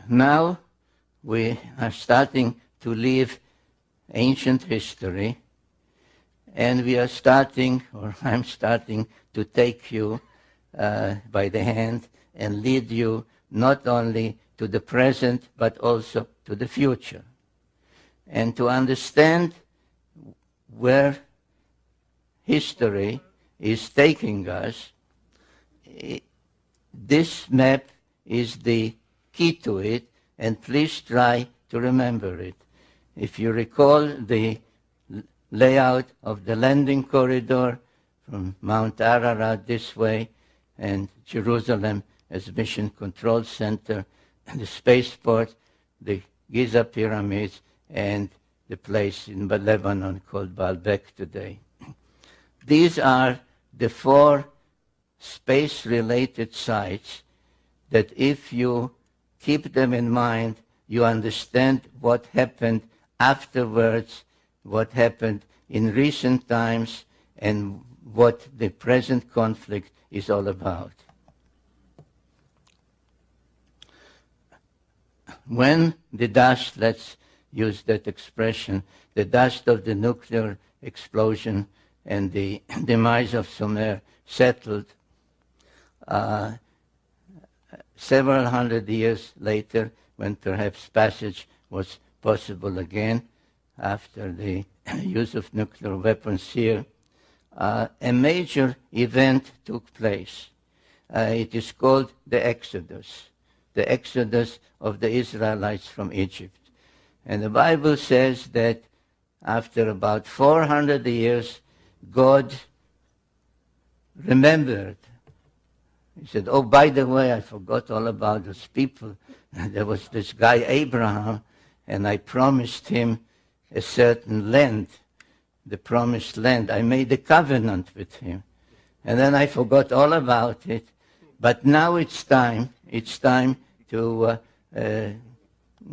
now we are starting to live ancient history, and we are starting, or I'm starting, to take you by the hand and lead you not only to the present, but also to the future. And to understand where history is taking us, this map is the key to it, and please try to remember it. If you recall the layout of the landing corridor from Mount Ararat this way, and Jerusalem as Mission Control Center, the spaceport, the Giza Pyramids, and the place in Lebanon called Baalbek today. These are the 4 space-related sites that if you keep them in mind, you understand what happened afterwards, what happened in recent times, and what the present conflict is all about. When the dust, let's use that expression, the dust of the nuclear explosion and the demise of Sumer settled, several hundred years later, when perhaps passage was possible again after the use of nuclear weapons here, a major event took place. It is called the Exodus of the Israelites from Egypt. And the Bible says that after about 400 years, God remembered. He said, oh, by the way, I forgot all about those people. There was this guy, Abraham, and I promised him a certain land, the promised land. I made a covenant with him. And then I forgot all about it. But now it's time to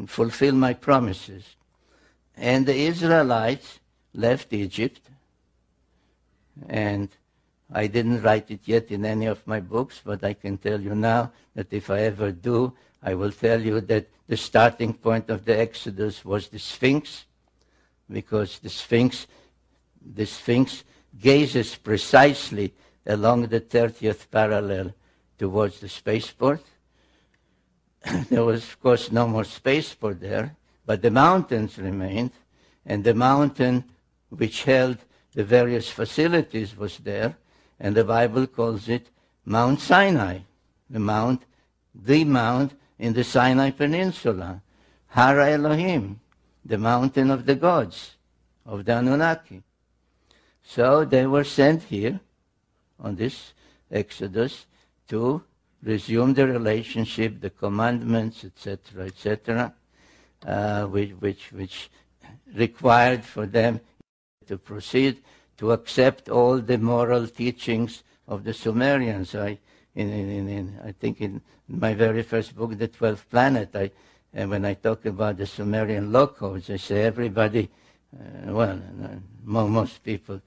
fulfill my promises. And the Israelites left Egypt, and I didn't write it yet in any of my books, but I can tell you now that if I ever do, I will tell you that the starting point of the Exodus was the Sphinx, because the Sphinx gazes precisely along the 30th parallel towards the spaceport. There was, of course, no more spaceport there, but the mountains remained, and the mountain which held the various facilities was there, and the Bible calls it Mount Sinai, the mount in the Sinai Peninsula, Har Elohim, the mountain of the gods, of the Anunnaki. So they were sent here on this Exodus to resume the relationship, the commandments, etc., which required for them to proceed to accept all the moral teachings of the Sumerians. I think in my very first book, The 12th Planet, when I talk about the Sumerian law codes, I say everybody, most people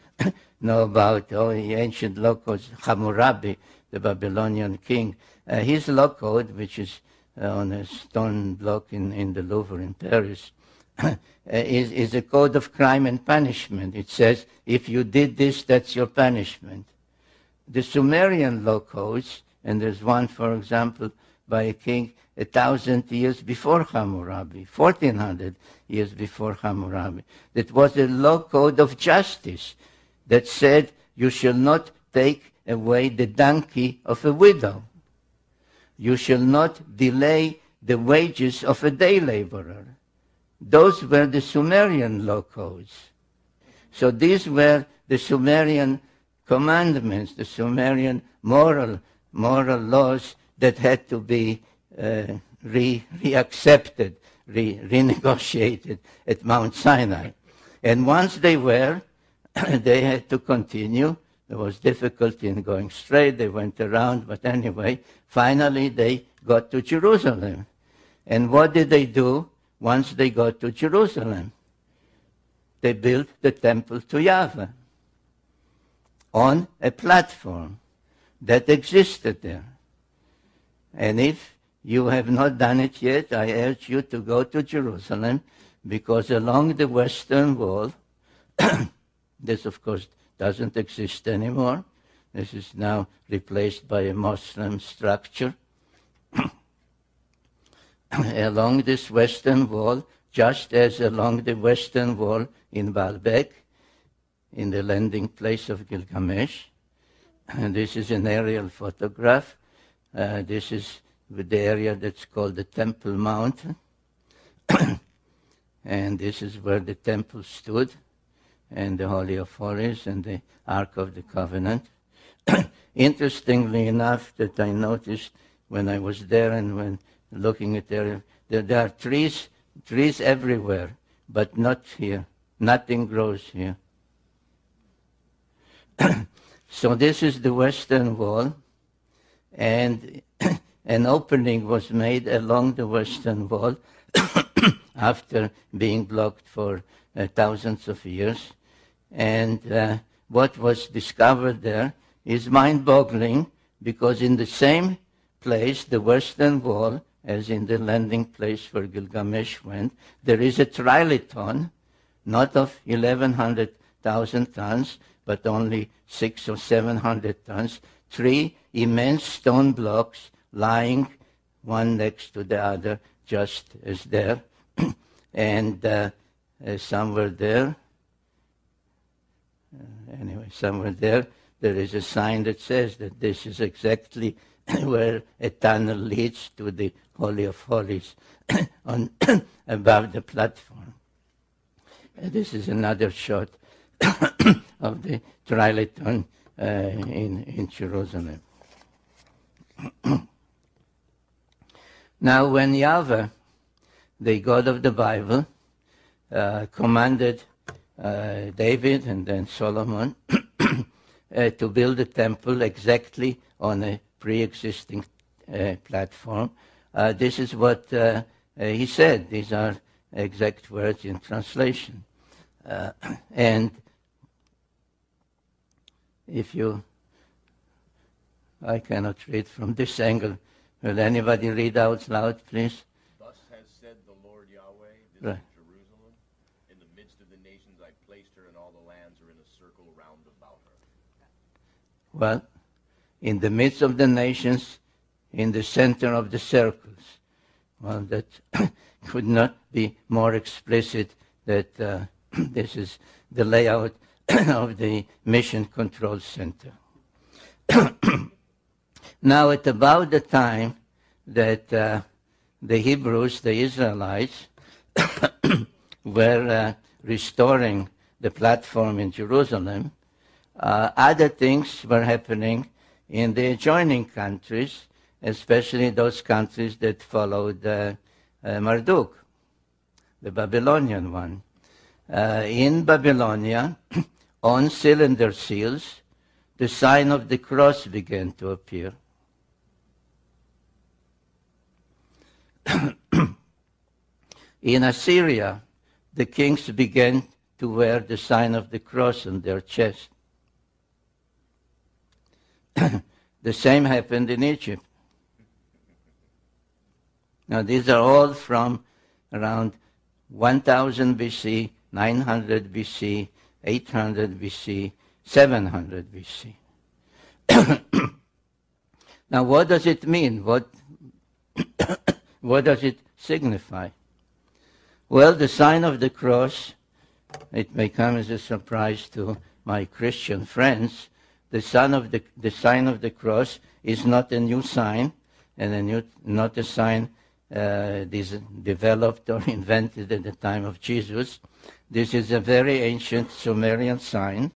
know about all the ancient law codes. Hammurabi, the Babylonian king, his law code, which is on a stone block in the Louvre in Paris, is a code of crime and punishment. It says, if you did this, that's your punishment. The Sumerian law codes, and there's one, for example, by a king 1,000 years before Hammurabi, 1,400 years before Hammurabi, that was a law code of justice that said you shall not take away the donkey of a widow. You shall not delay the wages of a day laborer. Those were the Sumerian law codes. So these were the Sumerian commandments, the Sumerian moral laws that had to be reaccepted, renegotiated at Mount Sinai. And once they were, they had to continue. There was difficulty in going straight. They went around, but anyway, finally they got to Jerusalem. And what did they do once they got to Jerusalem? They built the temple to Yahweh on a platform that existed there. And if you have not done it yet, I urge you to go to Jerusalem, because along the western wall, this of course doesn't exist anymore. This is now replaced by a Muslim structure. Along this western wall, just as along the western wall in Baalbek, in the landing place of Gilgamesh. And this is an aerial photograph. This is the area that's called the Temple Mountain. And this is where the temple stood, and the Holy of Holies, and the Ark of the Covenant. Interestingly enough, that I noticed when I was there and when looking at there are trees everywhere, but not here. Nothing grows here. So this is the western wall, and an opening was made along the western wall after being blocked for thousands of years. And what was discovered there is mind-boggling, because in the same place, the western wall, as in the landing place where Gilgamesh went, there is a trilithon, not of 1,100,000 tons, but only 600 or 700 tons, 3 immense stone blocks lying one next to the other, just as there. And somewhere there, there is a sign that says that this is exactly where a tunnel leads to the Holy of Holies above the platform. This is another shot of the trilithon in Jerusalem. Now, when Yahweh, the God of the Bible, commanded David and then Solomon to build a temple exactly on a pre-existing platform, this is what he said. These are exact words in translation. And I cannot read from this angle. Will anybody read out loud, please? Thus has said the Lord Yahweh, this Right. is Jerusalem. In the midst of the nations I placed her, and all the lands are in a circle round about her. Well, in the midst of the nations, in the center of the circles. Well, that could not be more explicit that this is the layout of the Mission Control Center. Now, at about the time that the Hebrews, the Israelites, were restoring the platform in Jerusalem, other things were happening in the adjoining countries, especially those countries that followed Marduk, the Babylonian one. In Babylonia, on cylinder seals, the sign of the cross began to appear. In Assyria, the kings began to wear the sign of the cross on their chest. The same happened in Egypt. Now, these are all from around 1000 BC, 900 BC, 800 BC, 700 BC. Now, what does it mean? What does it signify? Well, the sign of the cross, it may come as a surprise to my Christian friends. The sign of the cross is not a new sign, and not a sign developed or invented at the time of Jesus. This is a very ancient Sumerian sign